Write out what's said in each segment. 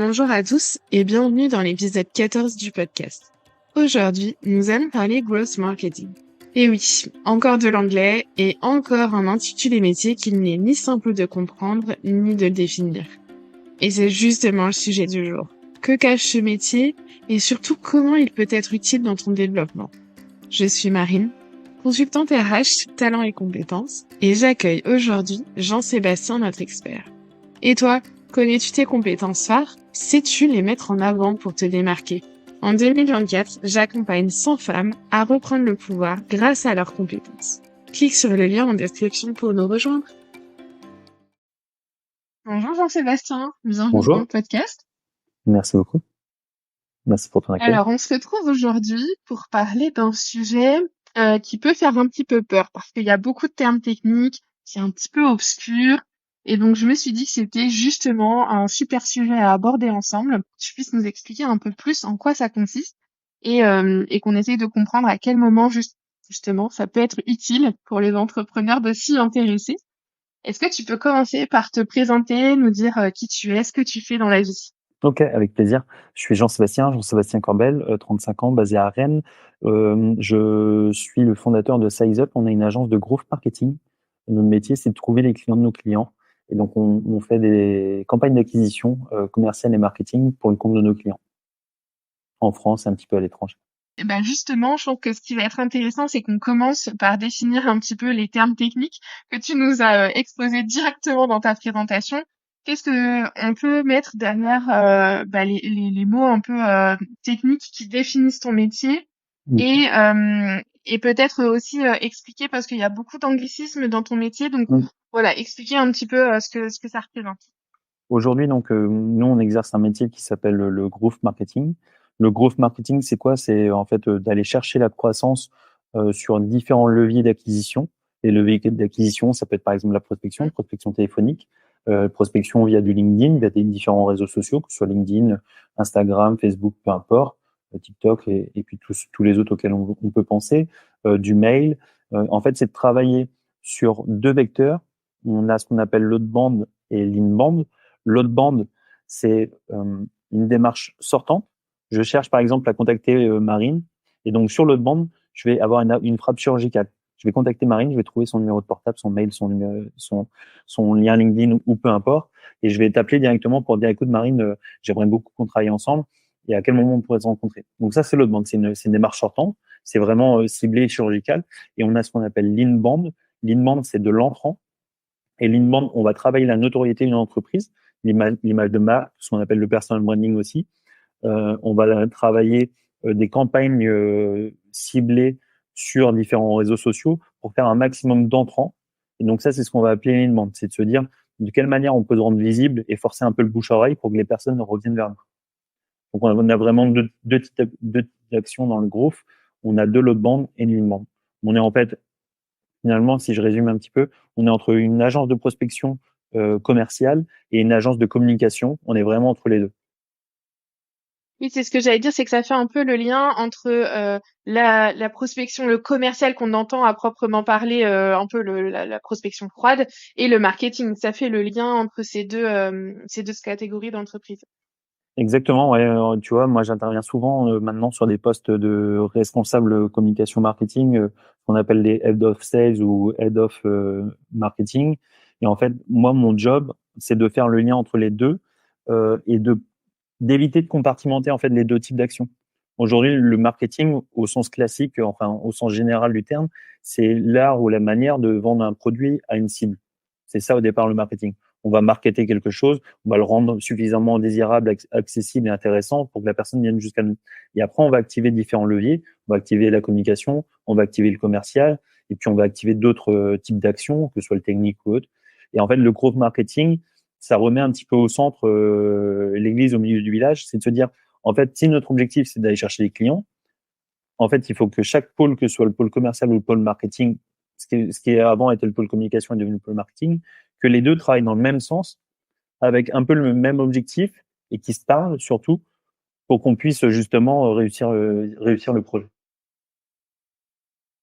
Bonjour à tous et bienvenue dans l'épisode 14 du podcast. Aujourd'hui, nous allons parler growth marketing. Et oui, encore de l'anglais et encore un intitulé métier qu'il n'est ni simple de comprendre ni de définir. Et c'est justement le sujet du jour. Que cache ce métier et surtout comment il peut être utile dans ton développement? Je suis Marine, consultante RH, talent et compétences, et j'accueille aujourd'hui Jean-Sébastien, notre expert. Et toi, connais-tu tes compétences phares? Sais-tu les mettre en avant pour te démarquer? En 2024, j'accompagne 100 femmes à reprendre le pouvoir grâce à leurs compétences. Clique sur le lien en description pour nous rejoindre. Bonjour Jean-Sébastien, bienvenue dans le Bonjour, podcast. merci beaucoup. Merci pour ton accueil. Alors, on se retrouve aujourd'hui pour parler d'un sujet qui peut faire un petit peu peur parce qu'il y a beaucoup de termes techniques, c'est un petit peu obscur. Et donc, je me suis dit que c'était justement un super sujet à aborder ensemble, pour que tu puisses nous expliquer un peu plus en quoi ça consiste et qu'on essaye de comprendre à quel moment justement ça peut être utile pour les entrepreneurs de s'y intéresser. Est-ce que tu peux commencer par te présenter, nous dire qui tu es, ce que tu fais dans la vie? Ok, avec plaisir. Je suis Jean-Sébastien Corbel, 35 ans, basé à Rennes. Je suis le fondateur de SizeUp. On est une agence de growth marketing. Notre métier, c'est de trouver les clients de nos clients. Et donc, on fait des campagnes d'acquisition commerciale et marketing pour le compte de nos clients, en France et un petit peu à l'étranger. Eh ben justement, je trouve que ce qui va être intéressant, c'est qu'on commence par définir un petit peu les termes techniques que tu nous as exposés directement dans ta présentation. Qu'est-ce que on peut mettre derrière les mots un peu techniques qui définissent ton métier Mm. et peut-être aussi expliquer parce qu'il y a beaucoup d'anglicismes dans ton métier, donc Mm. voilà, expliquer un petit peu ce que ça représente. Aujourd'hui, donc, nous, on exerce un métier qui s'appelle le growth marketing. Le growth marketing, c'est quoi? C'est en fait d'aller chercher la croissance sur différents leviers d'acquisition. Les leviers d'acquisition, ça peut être par exemple la Mm. prospection téléphonique, prospection via du LinkedIn, via des différents réseaux sociaux, que ce soit LinkedIn, Instagram, Facebook, peu importe, TikTok et puis tous les autres auxquels on peut penser, du mail. En fait, c'est de travailler sur deux vecteurs. On a ce qu'on appelle l'outbound et l'inbound. L'outbound, c'est une démarche sortante. Je cherche par exemple à contacter Marine, et donc sur l'outbound, je vais avoir une frappe chirurgicale. Je vais contacter Marine, je vais trouver son numéro de portable, son mail, son lien LinkedIn ou peu importe, et je vais t'appeler directement pour dire écoute Marine, j'aimerais beaucoup qu'on travaille ensemble, et à quel moment on pourrait se rencontrer. Donc ça c'est l'outbound, c'est une démarche sortante, c'est vraiment ciblé chirurgical, et on a ce qu'on appelle l'inbound. L'inbound, c'est de l'entrant, et l'inbound, on va travailler la notoriété d'une entreprise, l'image de marque, ce qu'on appelle le personal branding aussi. On va travailler des campagnes ciblées sur différents réseaux sociaux pour faire un maximum d'entrants. Et donc ça, c'est ce qu'on va appeler l'inbound, c'est de se dire de quelle manière on peut se rendre visible et forcer un peu le bouche-à-oreille pour que les personnes reviennent vers nous. Donc on a vraiment deux types d'actions dans le growth. On a de l'outbound et de l'inbound. On est en fait, finalement, si je résume un petit peu, on est entre une agence de prospection commerciale et une agence de communication. On est vraiment entre les deux. Oui, c'est ce que j'allais dire, c'est que ça fait un peu le lien entre la prospection, le commercial qu'on entend à proprement parler, un peu la prospection froide, et le marketing. Ça fait le lien entre ces deux catégories d'entreprises. Exactement, ouais, tu vois, moi j'interviens souvent maintenant sur des postes de responsable communication marketing, qu'on appelle les head of sales ou head of marketing. Et en fait, moi, mon job, c'est de faire le lien entre les deux et de d'éviter de compartimenter en fait les deux types d'actions. Aujourd'hui, le marketing, au sens classique, enfin au sens général du terme, c'est l'art ou la manière de vendre un produit à une cible. C'est ça au départ le marketing. On va marketer quelque chose, on va le rendre suffisamment désirable, accessible et intéressant pour que la personne vienne jusqu'à nous. Et après, on va activer différents leviers. On va activer la communication, on va activer le commercial, et puis on va activer d'autres types d'actions, que ce soit le technique ou autre. Et en fait, le growth marketing, ça remet un petit peu au centre l'église au milieu du village. C'est de se dire, en fait, si notre objectif, c'est d'aller chercher des clients, en fait, il faut que chaque pôle, que ce soit le pôle commercial ou le pôle marketing, ce qui avant était le pôle communication est devenu le pôle marketing, que les deux travaillent dans le même sens, avec un peu le même objectif et qui se parlent surtout pour qu'on puisse justement réussir le projet.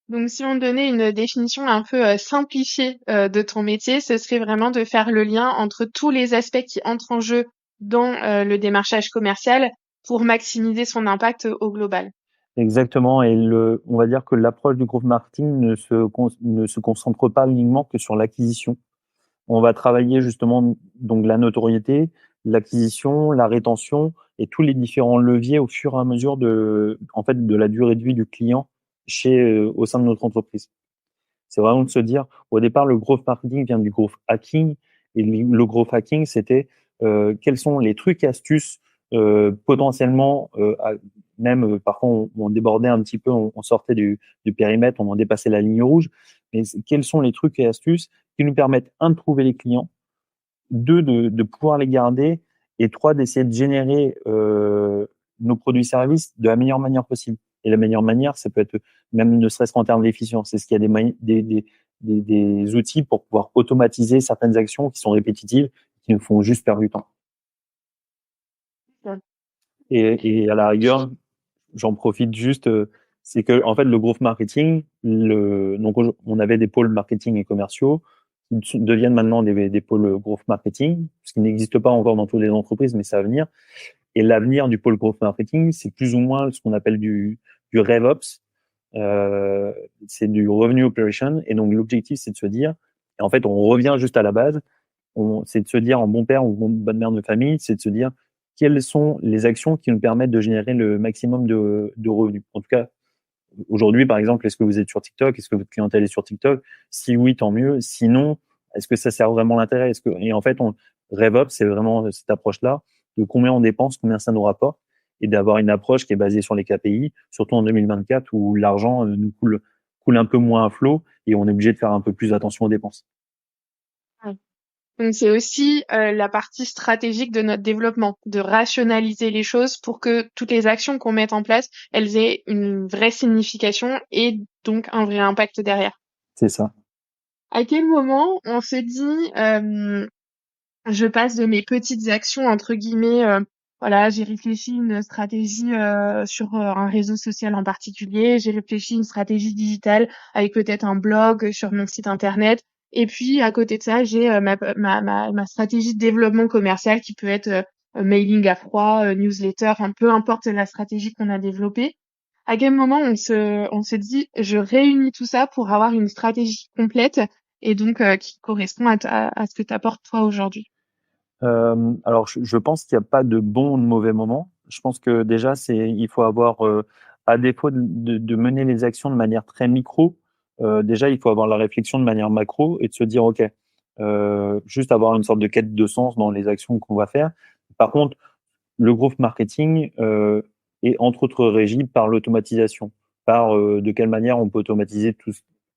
Donc, si on donnait une définition un peu simplifiée de ton métier, ce serait vraiment de faire le lien entre tous les aspects qui entrent en jeu dans le démarchage commercial pour maximiser son impact au global. Exactement. Et on va dire que l'approche du growth marketing ne se concentre pas uniquement que sur l'acquisition. On va travailler justement donc la notoriété, l'acquisition, la rétention et tous les différents leviers au fur et à mesure de la durée de vie du client au sein de notre entreprise. C'est vraiment de se dire, au départ, le growth marketing vient du growth hacking. Et le growth hacking, c'était quels sont les trucs et astuces potentiellement, même parfois on débordait un petit peu, on sortait du périmètre, on en dépassait la ligne rouge. Mais quels sont les trucs et astuces qui nous permettent, un, de trouver les clients, deux, de pouvoir les garder, et trois, d'essayer de générer nos produits-services de la meilleure manière possible. Et la meilleure manière, ça peut être même ne serait-ce qu'en termes d'efficience. C'est ce qu'il y a des outils pour pouvoir automatiser certaines actions qui sont répétitives, qui nous font juste perdre du temps. Ouais. Et à la rigueur, j'en profite juste, c'est que en fait le growth marketing, donc on avait des pôles marketing et commerciaux qui deviennent maintenant des pôles growth marketing, ce qui n'existe pas encore dans toutes les entreprises, mais ça va venir. Et l'avenir du pôle growth marketing, c'est plus ou moins ce qu'on appelle du RevOps, c'est du revenue operation. Et donc l'objectif, c'est de se dire, et en fait, on revient juste à la base, c'est de se dire en bon père ou bonne mère de famille, c'est de se dire quelles sont les actions qui nous permettent de générer le maximum de revenus. En tout cas, aujourd'hui, par exemple, est-ce que vous êtes sur TikTok? Est-ce que votre clientèle est sur TikTok? Si oui, tant mieux. Sinon, est-ce que ça sert vraiment l'intérêt? Et en fait, RevOps, c'est vraiment cette approche-là de combien on dépense, combien ça nous rapporte, et d'avoir une approche qui est basée sur les KPI, surtout en 2024 où l'argent nous coule un peu moins à flot et on est obligé de faire un peu plus attention aux dépenses. Ouais. Donc c'est aussi la partie stratégique de notre développement, de rationaliser les choses pour que toutes les actions qu'on mette en place, elles aient une vraie signification et donc un vrai impact derrière. C'est ça. À quel moment on se dit je passe de mes petites actions entre guillemets, voilà, j'ai réfléchi une stratégie sur un réseau social en particulier, j'ai réfléchi une stratégie digitale avec peut-être un blog sur mon site internet, et puis à côté de ça, j'ai ma stratégie de développement commercial qui peut être mailing à froid, newsletter, enfin peu importe la stratégie qu'on a développée. À quel moment on se dit je réunis tout ça pour avoir une stratégie complète et donc qui correspond à ce que tu apportes toi aujourd'hui? Alors, je pense qu'il n'y a pas de bon ou de mauvais moment. Je pense que déjà, il faut avoir, à défaut de mener les actions de manière très micro, déjà, il faut avoir la réflexion de manière macro et de se dire, OK, juste avoir une sorte de quête de sens dans les actions qu'on va faire. Par contre, le growth marketing est entre autres régi par l'automatisation, par de quelle manière on peut automatiser tout.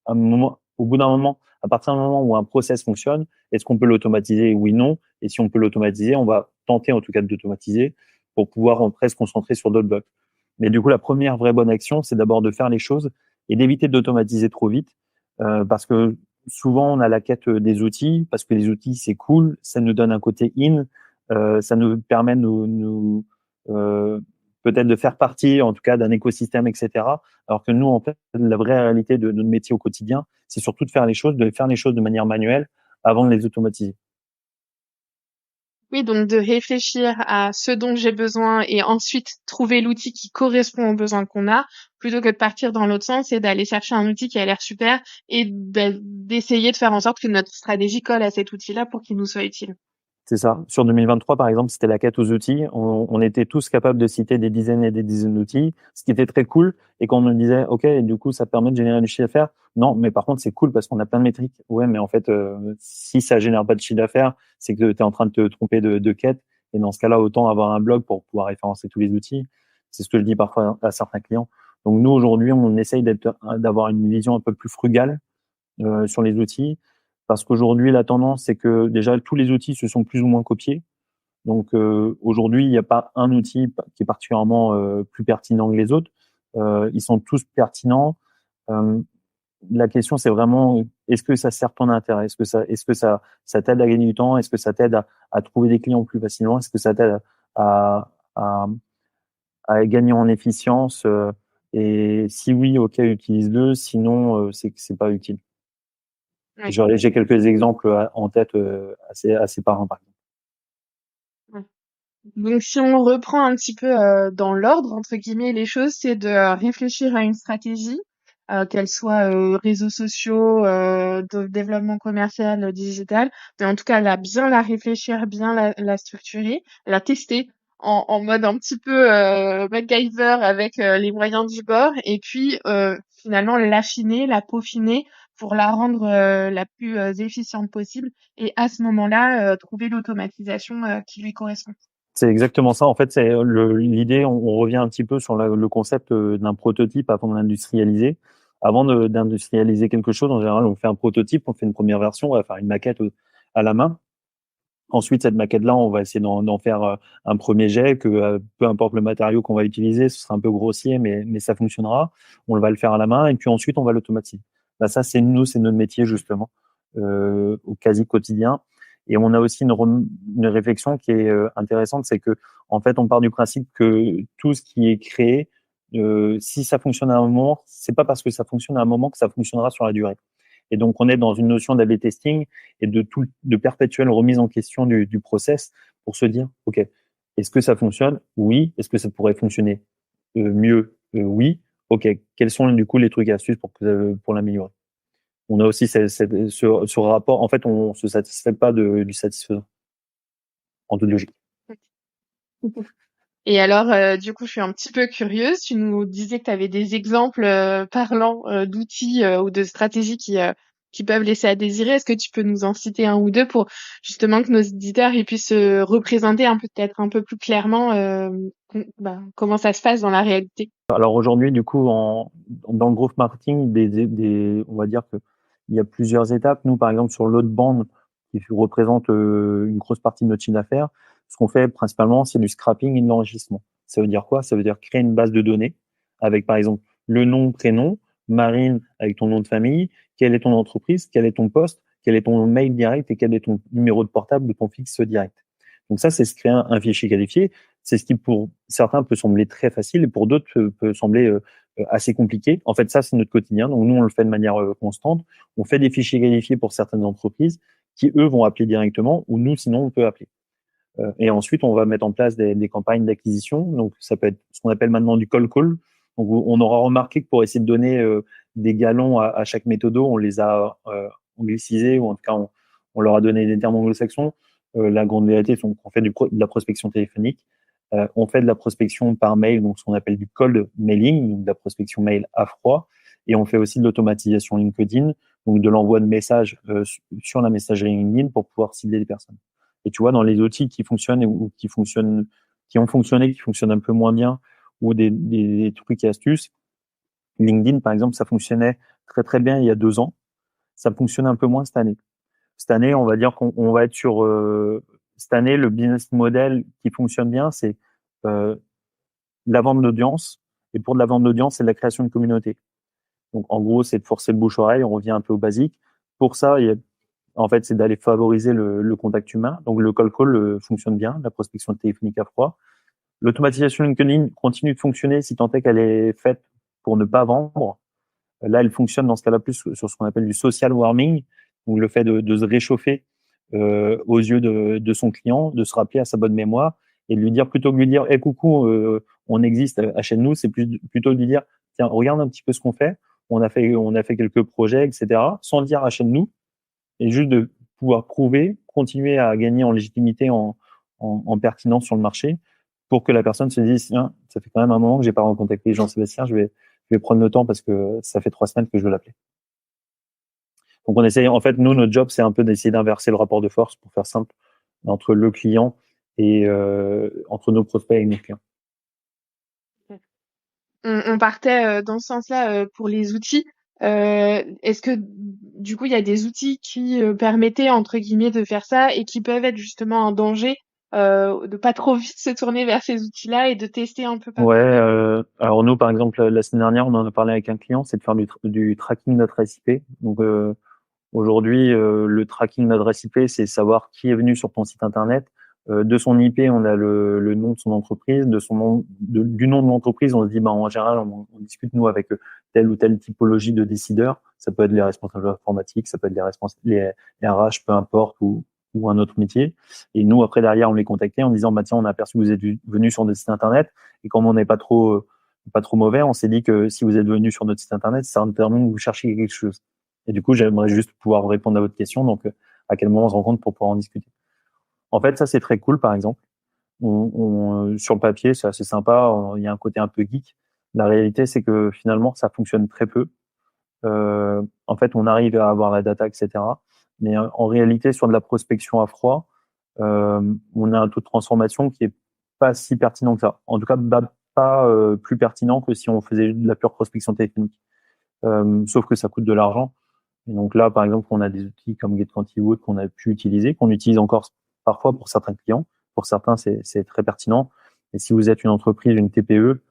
Un moment, au bout d'un moment, à partir du moment où un process fonctionne, est-ce qu'on peut l'automatiser? Oui, non. Et si on peut l'automatiser, on va tenter en tout cas de l'automatiser pour pouvoir après se concentrer sur d'autres blocs. Mais du coup, la première vraie bonne action, c'est d'abord de faire les choses et d'éviter d'automatiser trop vite, parce que souvent on a la quête des outils, parce que les outils c'est cool, ça nous donne un côté in, ça nous permet de peut-être de faire partie, en tout cas, d'un écosystème, etc. Alors que nous, en fait, la vraie réalité de notre métier au quotidien, c'est surtout de faire les choses de manière manuelle avant de les automatiser. Oui, donc de réfléchir à ce dont j'ai besoin et ensuite trouver l'outil qui correspond aux besoins qu'on a, plutôt que de partir dans l'autre sens et d'aller chercher un outil qui a l'air super et d'essayer de faire en sorte que notre stratégie colle à cet outil-là pour qu'il nous soit utile. C'est ça. Sur 2023, par exemple, c'était la quête aux outils. On était tous capables de citer des dizaines et des dizaines d'outils, ce qui était très cool. Et quand on me disait, OK, et du coup, ça permet de générer du chiffre d'affaires. Non, mais par contre, c'est cool parce qu'on a plein de métriques. Ouais, mais en fait, si ça génère pas de chiffre d'affaires, c'est que tu es en train de te tromper de quête. Et dans ce cas-là, autant avoir un blog pour pouvoir référencer tous les outils. C'est ce que je dis parfois à certains clients. Donc nous, aujourd'hui, on essaye d'avoir une vision un peu plus frugale sur les outils. Parce qu'aujourd'hui, la tendance, c'est que déjà, tous les outils se sont plus ou moins copiés. Donc aujourd'hui, il n'y a pas un outil qui est particulièrement plus pertinent que les autres. Ils sont tous pertinents. Euh, la question, c'est vraiment, est-ce que ça sert ton intérêt? Ça t'aide à gagner du temps? Est-ce que ça t'aide à trouver des clients plus facilement? Est-ce que ça t'aide à, à gagner en efficience? Et si oui, ok, utilise-le. Sinon, c'est que c'est pas utile. Ouais. J'ai quelques exemples en tête assez parlants, par exemple. Ouais. Donc si on reprend un petit peu dans l'ordre entre guillemets les choses, c'est de réfléchir à une stratégie, qu'elle soit réseaux sociaux, de développement commercial, digital, mais en tout cas bien la réfléchir, bien la structurer, la tester en mode un petit peu MacGyver avec les moyens du bord, et puis finalement l'affiner, la peaufiner pour la rendre la plus efficiente possible, et à ce moment-là trouver l'automatisation qui lui correspond. C'est exactement ça. En fait, c'est l'idée. On revient un petit peu sur le concept d'un prototype avant d'industrialiser. Avant d'industrialiser quelque chose, en général, on fait un prototype, on fait une première version, on va faire une maquette à la main. Ensuite, cette maquette-là, on va essayer d'en faire un premier jet, que peu importe le matériau qu'on va utiliser, ce sera un peu grossier, mais ça fonctionnera. On va le faire à la main, et puis ensuite, on va l'automatiser. Là, ça, c'est notre métier, justement, au quasi quotidien. Et on a aussi une réflexion qui est intéressante, c'est que, en fait, on part du principe que tout ce qui est créé, si ça fonctionne à un moment, c'est pas parce que ça fonctionne à un moment que ça fonctionnera sur la durée. Et donc, on est dans une notion d'A/B testing et de perpétuelle remise en question du process pour se dire, OK, est-ce que ça fonctionne? Oui. Est-ce que ça pourrait fonctionner mieux? Oui. OK. Quels sont du coup les trucs et astuces pour l'améliorer? On a aussi ce rapport. En fait, on se satisfait pas du satisfaisant en toute logique. Et alors, du coup, je suis un petit peu curieuse. Tu nous disais que tu avais des exemples parlants d'outils ou de stratégies qui peuvent laisser à désirer. Est-ce que tu peux nous en citer un ou deux pour justement que nos éditeurs ils puissent se représenter peut-être un peu plus clairement comment ça se passe dans la réalité? Alors aujourd'hui, du coup, dans le growth marketing, on va dire que il y a plusieurs étapes. Nous, par exemple, sur l'autre bande qui représente une grosse partie de notre chiffre d'affaires, ce qu'on fait principalement, c'est du scrapping et de l'enregistrement. Ça veut dire quoi? Ça veut dire créer une base de données avec, par exemple, le nom, prénom, Marine avec ton nom de famille, quelle est ton entreprise, quel est ton poste, quel est ton mail direct et quel est ton numéro de portable ou ton fixe direct. Donc ça, c'est se créer un fichier qualifié. C'est ce qui, pour certains, peut sembler très facile et pour d'autres peut sembler assez compliqué. En fait, ça, c'est notre quotidien. Donc, nous, on le fait de manière constante. On fait des fichiers qualifiés pour certaines entreprises qui, eux, vont appeler directement ou nous, sinon, on peut appeler. Et ensuite, on va mettre en place des campagnes d'acquisition. Donc, ça peut être ce qu'on appelle maintenant du cold call. Donc, on aura remarqué que pour essayer de donner des galons à chaque méthodo, on les a anglicisés ou en tout cas, on leur a donné des termes anglo-saxons. La grande vérité, c'est qu'on fait de la prospection téléphonique. On fait de la prospection par mail, donc ce qu'on appelle du cold mailing, donc de la prospection mail à froid. Et on fait aussi de l'automatisation LinkedIn, donc de l'envoi de messages sur la messagerie LinkedIn pour pouvoir cibler les personnes. Et tu vois, dans les outils qui fonctionnent ou qui ont fonctionné, qui fonctionnent un peu moins bien, ou des trucs et astuces, LinkedIn, par exemple, ça fonctionnait très très bien il y a 2 ans. Ça fonctionne un peu moins cette année. Cette année, on va dire qu'on va être sur cette année, le business model qui fonctionne bien, c'est euh, la vente d'audience. Et pour de la vente d'audience, c'est de la création de communauté. Donc, en gros, c'est de forcer le bouche-oreille. On revient un peu au basique. Pour ça, en fait, c'est d'aller favoriser le contact humain. Donc, le cold call fonctionne bien, la prospection téléphonique à froid. L'automatisation LinkedIn continue de fonctionner si tant est qu'elle est faite pour ne pas vendre. Là, elle fonctionne dans ce cas-là plus sur ce qu'on appelle du social warming, donc le fait de se réchauffer aux yeux de son client, de se rappeler à sa bonne mémoire et de lui dire, plutôt que de lui dire, hey, coucou, on existe, achète-nous, c'est plutôt de lui dire, tiens, regarde un petit peu ce qu'on fait, on a fait quelques projets, etc., sans dire achète-nous, et juste de pouvoir prouver, continuer à gagner en légitimité, en pertinence sur le marché, pour que la personne se dise, tiens, ça fait quand même un moment que j'ai pas recontacté Jean-Sébastien, je vais prendre le temps parce que ça fait 3 semaines que je veux l'appeler. Donc on essaye, en fait, nous, notre job, c'est un peu d'essayer d'inverser le rapport de force, pour faire simple, entre le client et entre nos prospects et nos clients. On partait dans ce sens-là pour les outils. Est-ce que du coup il y a des outils qui permettaient entre guillemets de faire ça et qui peuvent être justement en danger de pas trop vite se tourner vers ces outils-là et de tester un peu Ouais, partout? alors nous, par exemple, la semaine dernière, on en a parlé avec un client, c'est de faire du tracking d'adresse IP. Donc aujourd'hui, le tracking d'adresse IP, c'est savoir qui est venu sur ton site internet. De son IP, on a le nom de son entreprise. Du nom de l'entreprise, on se dit, bah, en général, on discute, nous, avec telle ou telle typologie de décideurs. Ça peut être les responsables informatiques, ça peut être les RH, peu importe, ou ou un autre métier. Et nous, après, derrière, on les contactait en disant, bah, tiens, on a aperçu que vous êtes venu sur notre site internet. Et comme on n'est pas trop mauvais, on s'est dit que si vous êtes venu sur notre site internet, ça détermine que vous cherchez quelque chose. Et du coup, j'aimerais juste pouvoir répondre à votre question. Donc, à quel moment on se rencontre pour pouvoir en discuter. En fait, ça, c'est très cool, par exemple. Sur le papier, c'est assez sympa. Il y a un côté un peu geek. La réalité, c'est que finalement, ça fonctionne très peu. En fait, on arrive à avoir la data, etc. Mais en réalité, sur de la prospection à froid, on a un taux de transformation qui est pas si pertinent que ça. En tout cas, pas plus pertinent que si on faisait de la pure prospection téléphonique. Sauf que ça coûte de l'argent. Et donc là, par exemple, on a des outils comme GetQuantiWood qu'on a pu utiliser, qu'on utilise encore parfois pour certains clients. Pour certains, c'est très pertinent. Et si vous êtes une entreprise, une TPE,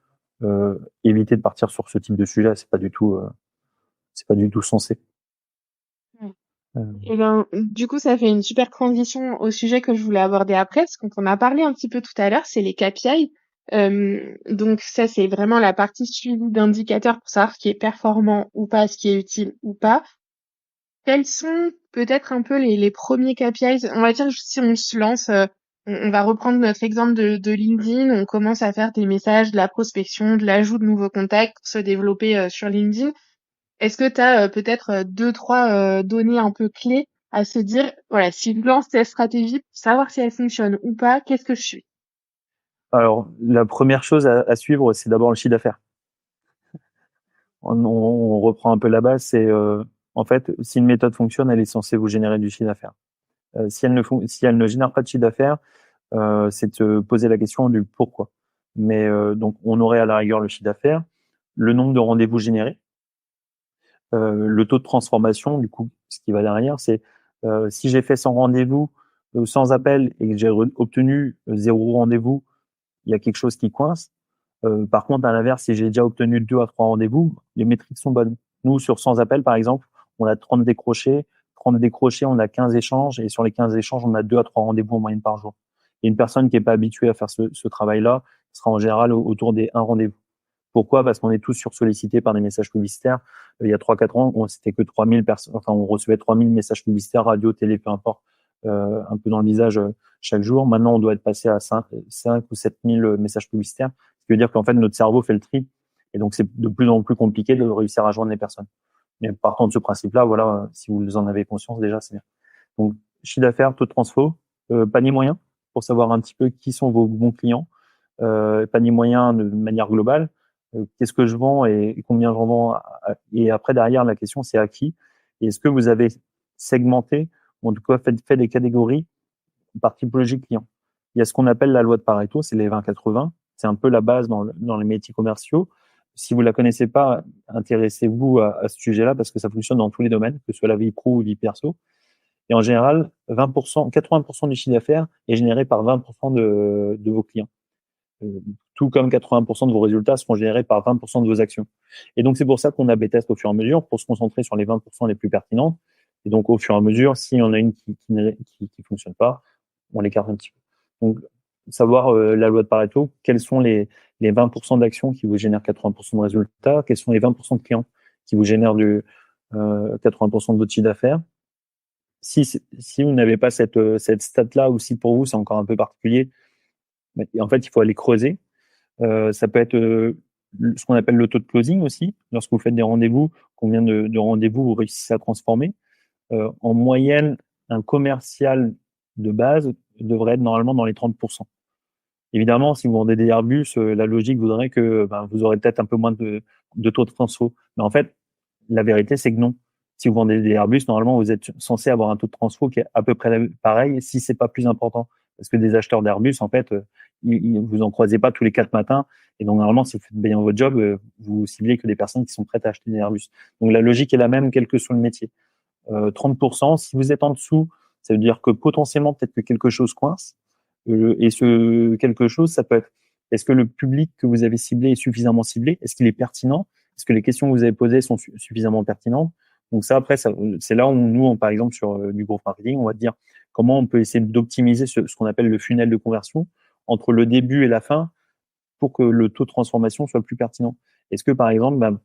évitez de partir sur ce type de sujet. C'est pas du tout sensé. Ouais. Euh, Et ben, du coup, ça fait une super transition au sujet que je voulais aborder après, parce qu'on en a parlé un petit peu tout à l'heure, c'est les KPI. Donc ça, c'est vraiment la partie suivie d'indicateurs pour savoir ce qui est performant ou pas, ce qui est utile ou pas. Quels sont peut-être un peu les premiers KPIs? On va dire, si on se lance, on va reprendre notre exemple de LinkedIn, on commence à faire des messages, de la prospection, de l'ajout de nouveaux contacts pour se développer sur LinkedIn. Est-ce que tu as peut-être 2-3 données un peu clés à se dire, voilà, si je lance cette stratégie, pour savoir si elle fonctionne ou pas, qu'est-ce que je suis? alors, la première chose à suivre, c'est d'abord le chiffre d'affaires. On reprend un peu la base, c'est en fait, si une méthode fonctionne, elle est censée vous générer du chiffre d'affaires. Si elle ne génère pas de chiffre d'affaires, c'est de se poser la question du pourquoi. Mais donc, on aurait à la rigueur le chiffre d'affaires, le nombre de rendez-vous générés, le taux de transformation, du coup, ce qui va derrière, c'est si j'ai fait 100 rendez-vous, 100 appels et que j'ai obtenu 0 rendez-vous, il y a quelque chose qui coince. Par contre, à l'inverse, si j'ai déjà obtenu 2 à 3 rendez-vous, les métriques sont bonnes. Nous, sur 100 appels, par exemple, on a 30 décrochés. 30 décrochés, on a 15 échanges. Et sur les 15 échanges, on a 2 à 3 rendez-vous en moyenne par jour. Et une personne qui n'est pas habituée à faire ce travail-là sera en général autour des 1 rendez-vous. Pourquoi? Parce qu'on est tous sursollicités par des messages publicitaires. Il y a 3-4 ans, c'était que 3000 personnes, enfin, on recevait 3000 messages publicitaires, radio, télé, peu importe, un peu dans le visage chaque jour. Maintenant, on doit être passé à 5 ou 7000 messages publicitaires. Ce qui veut dire qu'en fait, notre cerveau fait le tri. Et donc, c'est de plus en plus compliqué de réussir à joindre les personnes. Mais partant de ce principe-là, voilà, si vous en avez conscience, déjà, c'est bien. Donc, chiffre d'affaires, taux de transfo, panier moyen, pour savoir un petit peu qui sont vos bons clients, panier moyen de manière globale, qu'est-ce que je vends et combien j'en vends. Et après, derrière, la question, c'est à qui. Et est-ce que vous avez segmenté, ou en tout cas fait des catégories par typologie de client. Il y a ce qu'on appelle la loi de Pareto, c'est les 20-80. C'est un peu la base dans les métiers commerciaux. Si vous la connaissez pas, intéressez-vous à ce sujet-là parce que ça fonctionne dans tous les domaines, que ce soit la vie pro ou vie perso. Et en général, 20%, 80% du chiffre d'affaires est généré par 20% de vos clients. Tout comme 80% de vos résultats seront générés par 20% de vos actions. Et donc, c'est pour ça qu'on a B-test au fur et à mesure pour se concentrer sur les 20% les plus pertinentes. Et donc, au fur et à mesure, s'il y en a une qui fonctionne pas, on l'écarte un petit peu. Donc, savoir la loi de Pareto, quels sont les 20% d'actions qui vous génèrent 80% de résultats, quels sont les 20% de clients qui vous génèrent 80% de votre chiffre d'affaires. Si vous n'avez pas cette stat-là, ou si pour vous c'est encore un peu particulier, en fait, il faut aller creuser. Ça peut être ce qu'on appelle le taux de closing aussi. Lorsque vous faites des rendez-vous, combien de rendez-vous vous réussissez à transformer. En moyenne, un commercial de base devrait être normalement dans les 30%. Évidemment, si vous vendez des Airbus, la logique voudrait que vous aurez peut-être un peu moins de taux de transfo. Mais en fait, la vérité, c'est que non. Si vous vendez des Airbus, normalement, vous êtes censé avoir un taux de transfo qui est à peu près pareil, si c'est pas plus important. Parce que des acheteurs d'Airbus, en fait, vous en croisez pas tous les 4 matins. Et donc, normalement, si vous faites bien votre job, vous ciblez que des personnes qui sont prêtes à acheter des Airbus. Donc, la logique est la même, quel que soit le métier. 30%, si vous êtes en dessous, ça veut dire que potentiellement, peut-être que quelque chose coince. Et ce quelque chose, ça peut être, est-ce que le public que vous avez ciblé est suffisamment ciblé? Est-ce qu'il est pertinent? Est-ce que les questions que vous avez posées sont suffisamment pertinentes? Donc ça, après, c'est là où nous, par exemple, sur du groupe marketing, on va dire comment on peut essayer d'optimiser ce qu'on appelle le funnel de conversion entre le début et la fin pour que le taux de transformation soit plus pertinent. Est-ce que, par exemple,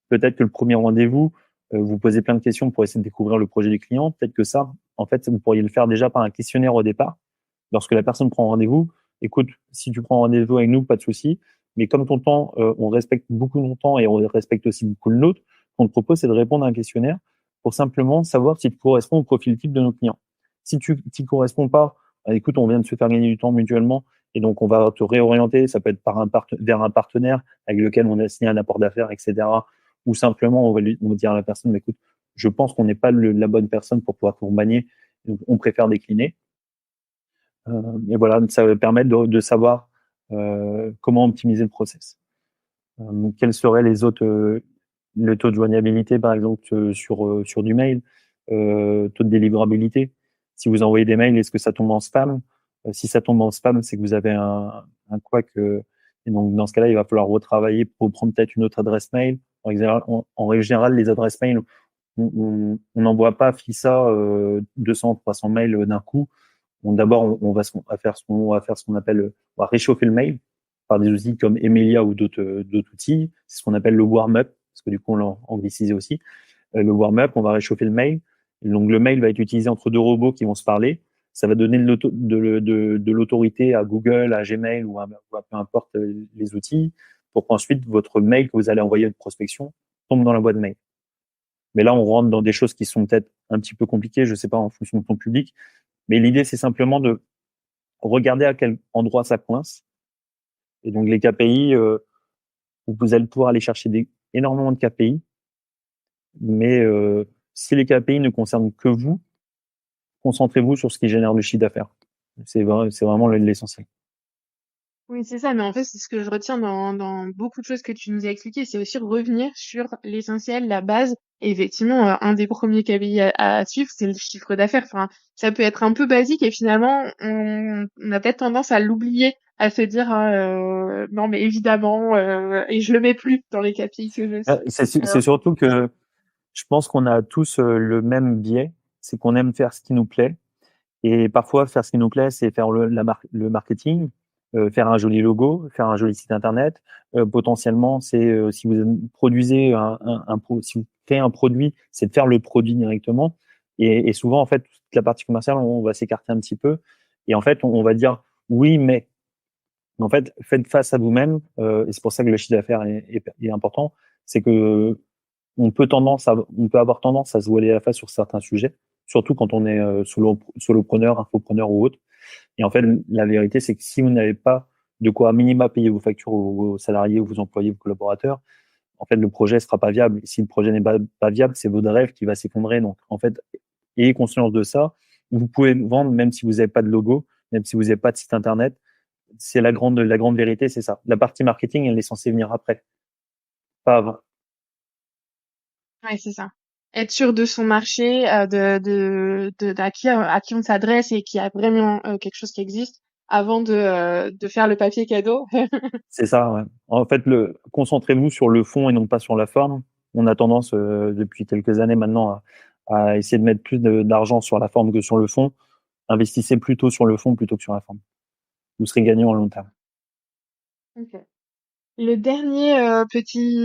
peut-être que le premier rendez-vous, vous posez plein de questions pour essayer de découvrir le projet du client. Peut-être que ça, en fait, vous pourriez le faire déjà par un questionnaire au départ. Lorsque la personne prend rendez-vous, écoute, si tu prends rendez-vous avec nous, pas de souci. Mais comme ton temps, on respecte beaucoup ton temps et on respecte aussi beaucoup le nôtre, ce qu'on te propose, c'est de répondre à un questionnaire pour simplement savoir si tu corresponds au profil type de nos clients. Si tu t'y corresponds pas, écoute, on vient de se faire gagner du temps mutuellement et donc on va te réorienter. Ça peut être vers un partenaire avec lequel on a signé un apport d'affaires, etc. Ou simplement, on va dire à la personne, bah, écoute, je pense qu'on n'est pas la bonne personne pour pouvoir t'accompagner, donc on préfère décliner. Et voilà, ça va permettre de savoir comment optimiser le process. Quels seraient les autres, le taux de joignabilité, par exemple, sur du mail, taux de délivrabilité. Si vous envoyez des mails, est-ce que ça tombe en spam? Si ça tombe en spam, c'est que vous avez un couac. Et donc, dans ce cas-là, il va falloir retravailler pour prendre peut-être une autre adresse mail. En règle générale, les adresses mail, on n'envoie pas FISA 200, 300 mails d'un coup. D'abord, on va faire ce qu'on appelle, on va réchauffer le mail par des outils comme Emilia ou d'autres outils. C'est ce qu'on appelle le warm-up, parce que du coup, on l'a anglicisé aussi. Le warm-up, on va réchauffer le mail. Et donc, le mail va être utilisé entre deux robots qui vont se parler. Ça va donner de l'autorité à Google, à Gmail ou à peu importe les outils pour qu'ensuite votre mail que vous allez envoyer de prospection tombe dans la boîte mail. Mais là, on rentre dans des choses qui sont peut-être un petit peu compliquées, je ne sais pas, en fonction de ton public. Mais l'idée, c'est simplement de regarder à quel endroit ça coince. Et donc, les KPI, vous allez pouvoir aller chercher énormément de KPI. Mais si les KPI ne concernent que vous, concentrez-vous sur ce qui génère le chiffre d'affaires. C'est vraiment l'essentiel. Oui, c'est ça, mais en fait, c'est ce que je retiens dans beaucoup de choses que tu nous as expliquées, c'est aussi revenir sur l'essentiel, la base. Et effectivement, un des premiers KPI à suivre, c'est le chiffre d'affaires. Enfin, ça peut être un peu basique et finalement, on a peut-être tendance à l'oublier, à se dire, ah, non, mais évidemment, et je le mets plus dans les KPI que je suis. C'est Alors, surtout que je pense qu'on a tous le même biais, c'est qu'on aime faire ce qui nous plaît. Et parfois, faire ce qui nous plaît, c'est faire le marketing, faire un joli logo, faire un joli site internet. Potentiellement, c'est si vous produisez si vous créez un produit, c'est de faire le produit directement. Et souvent, en fait, toute la partie commerciale, on va s'écarter un petit peu. Et en fait, on va dire oui, mais. En fait, faites face à vous-même. Et c'est pour ça que le chiffre d'affaires est important. C'est que on peut avoir tendance à se voiler la face sur certains sujets, surtout quand on est solopreneur, infopreneur ou autre. Et en fait, la vérité, c'est que si vous n'avez pas de quoi à minima payer vos factures aux salariés, vos employés, vos collaborateurs, en fait, le projet sera pas viable. Et si le projet n'est pas viable, c'est votre rêve qui va s'effondrer. Donc, en fait, ayez conscience de ça. Vous pouvez vendre même si vous n'avez pas de logo, même si vous n'avez pas de site internet. C'est la grande vérité, c'est ça. La partie marketing, elle est censée venir après, pas avant. ouais, c'est ça. Être sûr de son marché, à qui on s'adresse et qui a vraiment quelque chose qui existe avant de faire le papier cadeau. C'est ça, ouais. En fait, concentrez-vous sur le fond et non pas sur la forme. On a tendance, depuis quelques années maintenant, à essayer de mettre plus d'argent sur la forme que sur le fond. Investissez plutôt sur le fond plutôt que sur la forme. Vous serez gagnant à long terme. Ok. Le dernier petit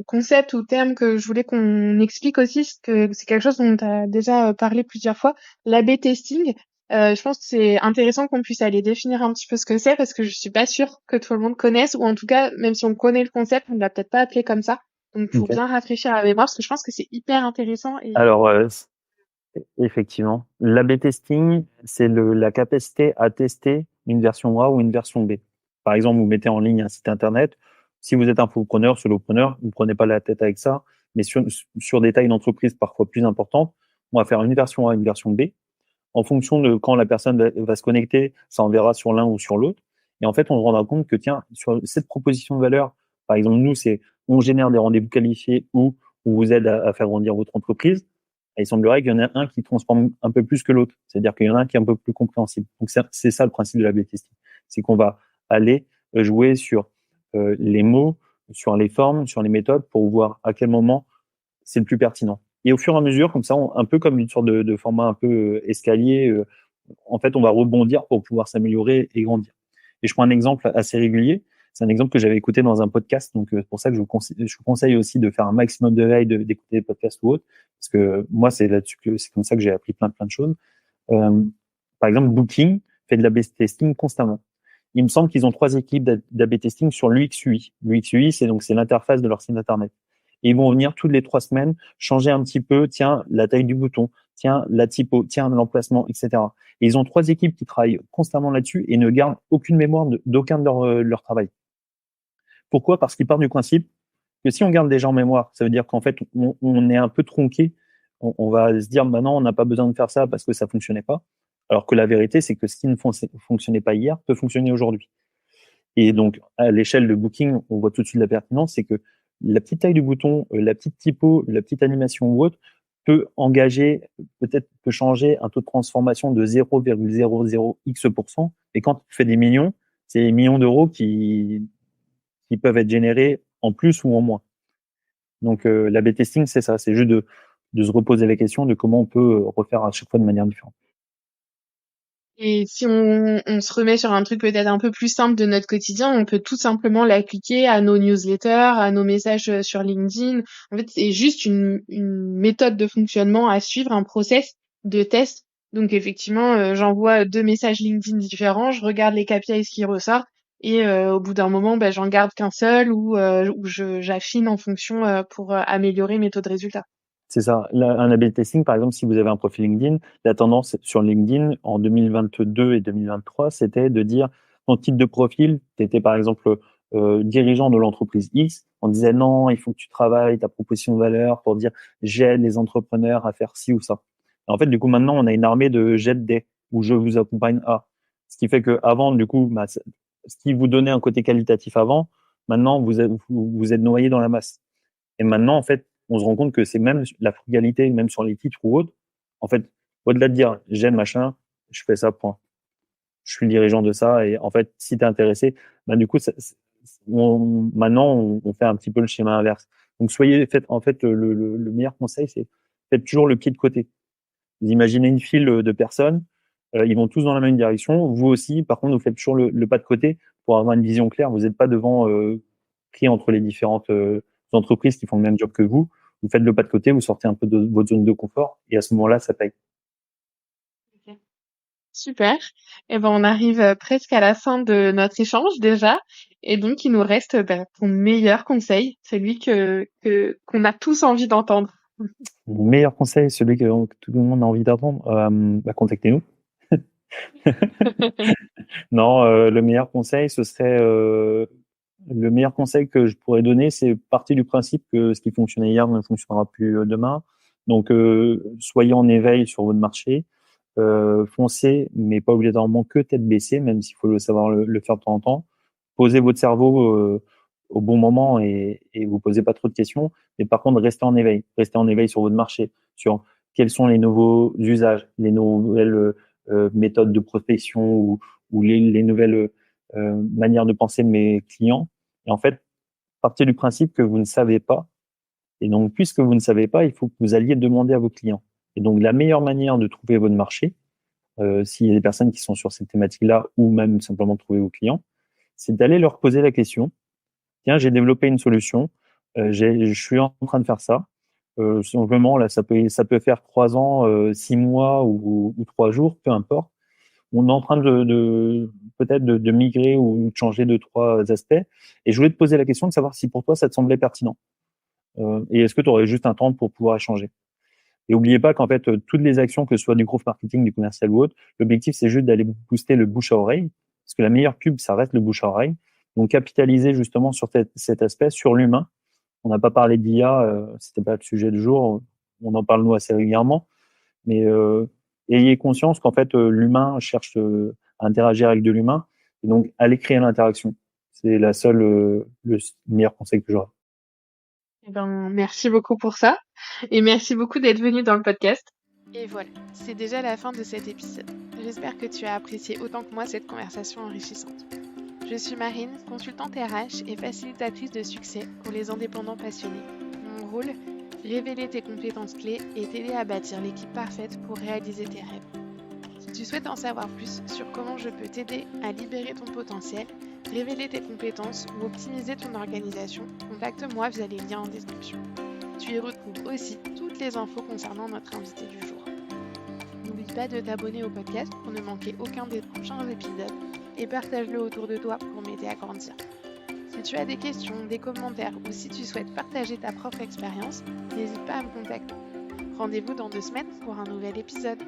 concept ou terme que je voulais qu'on explique aussi, c'est que c'est quelque chose dont tu as déjà parlé plusieurs fois, l'A/B testing. Je pense que c'est intéressant qu'on puisse aller définir un petit peu ce que c'est parce que je suis pas sûre que tout le monde connaisse ou en tout cas, même si on connaît le concept, on ne l'a peut-être pas appelé comme ça. Donc, pour Ok. bien rafraîchir la mémoire, parce que je pense que c'est hyper intéressant et Alors, effectivement, l'A/B testing, c'est la capacité à tester une version A ou une version B. Par exemple, vous mettez en ligne un site internet. Si vous êtes infopreneur, solopreneur, vous ne prenez pas la tête avec ça, mais sur des tailles d'entreprise parfois plus importantes, on va faire une version A, une version B. En fonction de quand la personne va se connecter, ça enverra sur l'un ou sur l'autre. Et en fait, on se rendra compte que, tiens, sur cette proposition de valeur, par exemple, nous, c'est on génère des rendez-vous qualifiés ou on vous aide à faire grandir votre entreprise. Et il semblerait qu'il y en ait un qui transforme un peu plus que l'autre. C'est-à-dire qu'il y en a un qui est un peu plus compréhensible. Donc, c'est ça le principe de la B testing. C'est qu'on va aller jouer sur les mots, sur les formes, sur les méthodes pour voir à quel moment c'est le plus pertinent. Et au fur et à mesure, comme ça, un peu comme une sorte de format un peu escalier, en fait, on va rebondir pour pouvoir s'améliorer et grandir. Et je prends un exemple assez régulier, C'est un exemple que j'avais écouté dans un podcast, donc c'est pour ça que je vous conseille aussi de faire un maximum de veille, d'écouter des podcasts ou autres, parce que moi, c'est là-dessus que c'est comme ça que j'ai appris plein de choses. Euh, Par exemple, Booking fait de l'A/B testing constamment. Il me semble qu'ils ont 3 équipes d'A/B testing sur l'UX/UI. L'UX/UI, c'est l'interface de leur site internet. Et ils vont venir toutes les 3 semaines changer un petit peu, tiens, la taille du bouton, tiens, la typo, tiens, l'emplacement, etc. Et ils ont 3 équipes qui travaillent constamment là-dessus et ne gardent aucune mémoire d'aucun de leur travail. Pourquoi? Parce qu'ils partent du principe que si on garde des gens en mémoire, ça veut dire qu'en fait, on est un peu tronqué. On va se dire, maintenant, on n'a pas besoin de faire ça parce que ça fonctionnait pas. Alors que la vérité, c'est que ce qui ne fonctionnait pas hier peut fonctionner aujourd'hui. Et donc, à l'échelle de Booking, on voit tout de suite la pertinence, c'est que la petite taille du bouton, la petite typo, la petite animation ou autre peut engager, peut-être peut changer un taux de transformation de 0,00x%. Et quand tu fais des millions, c'est des millions d'euros qui peuvent être générés en plus ou en moins. Donc, l'A/B testing, c'est ça, c'est juste de se reposer la question de comment on peut refaire à chaque fois de manière différente. Et si on se remet sur un truc peut-être un peu plus simple de notre quotidien, on peut tout simplement l'appliquer à nos newsletters, à nos messages sur LinkedIn. En fait, c'est juste une méthode de fonctionnement à suivre, un process de test. Donc effectivement, j'envoie 2 messages LinkedIn différents, je regarde les KPIs qui ressortent et au bout d'un moment, j'en garde qu'un seul ou j'affine en fonction pour améliorer mes taux de résultats. C'est ça. Un A/B testing, par exemple, si vous avez un profil LinkedIn, la tendance sur LinkedIn en 2022 et 2023, c'était de dire ton type de profil, tu étais par exemple dirigeant de l'entreprise X, on disait non, il faut que tu travailles ta proposition de valeur pour dire j'aide les entrepreneurs à faire ci ou ça. Et en fait, du coup, maintenant, on a une armée de j'aide des ou je vous accompagne à. Ce qui fait que avant, du coup, ce qui vous donnait un côté qualitatif avant, maintenant, vous êtes noyé dans la masse. Et maintenant, en fait, on se rend compte que c'est même la frugalité, même sur les titres ou autres. En fait, au-delà de dire j'aime machin, je fais ça, point. Je suis le dirigeant de ça. Et en fait, si tu es intéressé, du coup, maintenant, on fait un petit peu le schéma inverse. Donc, en fait, le meilleur conseil, c'est faites toujours le pied de côté. Vous imaginez une file de personnes, ils vont tous dans la même direction. Vous aussi, par contre, vous faites toujours le pas de côté pour avoir une vision claire. Vous n'êtes pas devant pris entre les différentes entreprises qui font le même job que vous. Vous faites le pas de côté, vous sortez un peu de votre zone de confort et à ce moment-là, ça paye. Ok. Super. Et on arrive presque à la fin de notre échange déjà. Et donc, il nous reste ton meilleur conseil, celui qu'on a tous envie d'entendre. Mon meilleur conseil, celui que tout le monde a envie d'apprendre, contactez-nous. Non, le meilleur conseil que je pourrais donner, c'est partir du principe que ce qui fonctionnait hier ne fonctionnera plus demain. Donc, soyez en éveil sur votre marché, foncez, mais pas obligatoirement que tête baissée, même s'il faut savoir le faire de temps en temps. Posez votre cerveau au bon moment et vous posez pas trop de questions. Mais par contre, restez en éveil sur votre marché, sur quels sont les nouveaux usages, les nouvelles méthodes de prospection ou les nouvelles manières de penser de mes clients. Et en fait, partez du principe que vous ne savez pas. Et donc, puisque vous ne savez pas, il faut que vous alliez demander à vos clients. Et donc, la meilleure manière de trouver votre marché, s'il y a des personnes qui sont sur cette thématique-là, ou même simplement trouver vos clients, c'est d'aller leur poser la question. Tiens, j'ai développé une solution, je suis en train de faire ça. Simplement, là, ça peut faire 3 ans, 6 mois ou 3 jours, peu importe. On est en train peut-être de migrer ou de changer 2-3 aspects. Et je voulais te poser la question de savoir si pour toi, ça te semblait pertinent. Et est-ce que tu aurais juste un temps pour pouvoir échanger? Et n'oubliez pas qu'en fait, toutes les actions, que ce soit du growth marketing, du commercial ou autre, l'objectif, c'est juste d'aller booster le bouche à oreille. Parce que la meilleure pub, ça reste le bouche à oreille. Donc, capitaliser justement sur cet aspect, sur l'humain. On n'a pas parlé d'IA, c'était pas le sujet du jour. On en parle, nous, assez régulièrement. Mais ayez conscience qu'en fait, l'humain cherche à interagir avec de l'humain. Et donc, allez créer l'interaction. C'est le meilleur conseil que j'aurais. Merci beaucoup pour ça. Et merci beaucoup d'être venu dans le podcast. Et voilà, c'est déjà la fin de cet épisode. J'espère que tu as apprécié autant que moi cette conversation enrichissante. Je suis Marine, consultante RH et facilitatrice de succès pour les indépendants passionnés. Mon rôle, révéler tes compétences clés et t'aider à bâtir l'équipe parfaite pour réaliser tes rêves. Si tu souhaites en savoir plus sur comment je peux t'aider à libérer ton potentiel, révéler tes compétences ou optimiser ton organisation, contacte-moi via les liens en description. Tu y retrouves aussi toutes les infos concernant notre invité du jour. N'oublie pas de t'abonner au podcast pour ne manquer aucun des prochains épisodes et partage-le autour de toi pour m'aider à grandir. Si tu as des questions, des commentaires ou si tu souhaites partager ta propre expérience, n'hésite pas à me contacter. Rendez-vous dans 2 semaines pour un nouvel épisode.